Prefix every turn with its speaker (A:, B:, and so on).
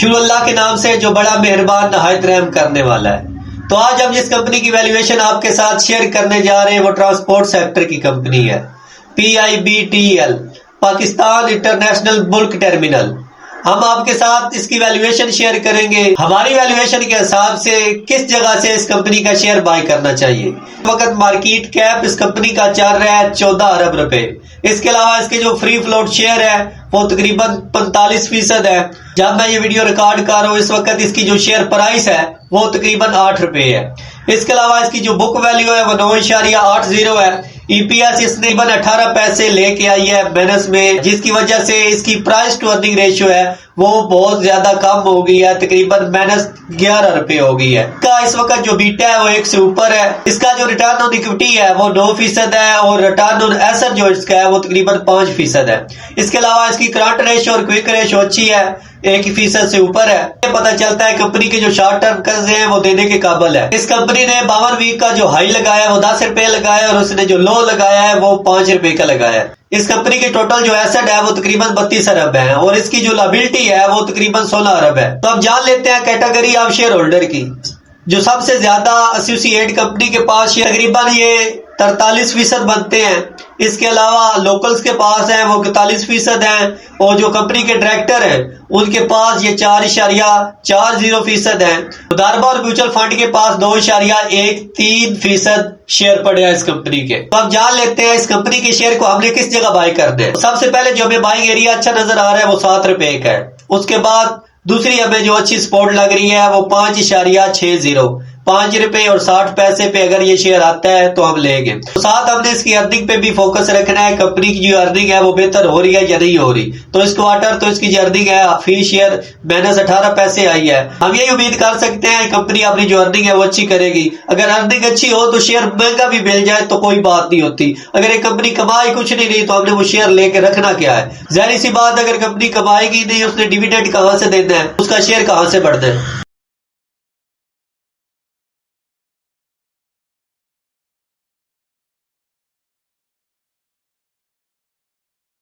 A: शुरू अल्लाह के नाम से जो बड़ा मेहरबान नहायत रहम करने वाला है। तो आज हम जिस कंपनी की वैल्यूएशन आपके साथ शेयर करने जा रहे हैं वो ट्रांसपोर्ट सेक्टर की कंपनी है PIBTEL, Pakistan international bulk terminal. हम आपके साथ इसकी वैल्यूएशन शेयर करेंगे। हमारी वैल्यूएशन के हिसाब से किस जगह से इस कंपनी का शेयर बाय करना चाहिए। इस वक्त मार्केट कैप इस कंपनी का चल रहा है 14 अरब रुपए। इसके अलावा इसके जो फ्री फ्लोट शेयर है वो तकरीबन 45% है। जब मैं ये वीडियो रिकॉर्ड कर रहा हूँ इस वक्त इसकी जो शेयर प्राइस है वो तकरीबन 8 रुपए है। इसके अलावा इसकी जो बुक वैल्यू है वो 9.80 है। EPS इसने 18 पैसे लेके आई है माइनस में, जिसकी वजह से इसकी प्राइस टू अर्निंग रेशियो है वो बहुत ज्यादा कम हो गई है, तकरीबन -11 रुपए हो गई है। इसका इस वक्त जो बीटा है वो 1 से ऊपर है। इसका जो रिटर्न ऑन इक्विटी है वो 9% है और रिटर्न ऑन एसेट जो इसका है वो तकरीबन 5% है। इसके अलावा इसकी करंट रेशियो और क्विक रेशियो अच्छी है, 1% से ऊपर है। पता चलता है कंपनी के जो शॉर्ट टर्म कर्जे हैं वो देने के काबिल है। इस कंपनी ने 52 वीक का जो हाई लगाया है वो 10 रुपए लगाया और उसने जो लो लगाया है वो 5 रुपए का लगाया है। इस कंपनी के टोटल जो एसेट है वो तकरीबन 32 अरब है और इसकी जो लायबिलिटी है वो तकरीबन 16 अरब है। तो अब जान लेते हैं कैटेगरी ऑफ शेयर होल्डर की। जो सबसे ज्यादा एसोसिएट कंपनी के पास तकरीबन ये 43% बनते हैं। इसके अलावा लोकल्स के पास है वो 41% है और जो कंपनी के डायरेक्टर हैं उनके पास ये 4.40% है। दारबार म्यूचुअल फंड के पास 2.13% शेयर पड़े हैं इस कंपनी के। तो अब जान लेते हैं इस कंपनी के शेयर को हमने किस जगह बाय करना है। सबसे पहले जो हमें बाइंग एरिया अच्छा नजर आ रहा है वो 7 रुपए का है। उसके बाद दूसरी हमें जो अच्छी सपोर्ट लग रही है वो 5.60, 5 रुपए और 60 पैसे पे अगर ये शेयर आता है तो हम लेंगे। तो साथ हमने इसकी अर्निंग पे भी फोकस रखना है, कंपनी की जो अर्निंग है वो बेहतर हो रही है या नहीं हो रही। तो इस क्वार्टर तो इसकी जो अर्निंग है फी शेयर -18 पैसे आई है। हम यही उम्मीद कर सकते हैं कंपनी अपनी जो अर्निंग है वो अच्छी करेगी। अगर अर्निंग अच्छी हो तो शेयर महंगा भी मिल जाए तो कोई बात नहीं होती। अगर एक कंपनी कमाई कुछ नहीं रही तो हमने वो शेयर लेके रखना क्या है। जाहिर सी बात, अगर कंपनी कमाएगी नहीं, उसने डिविडेंड कहां से देना है, उसका शेयर कहां से बढ़ना है।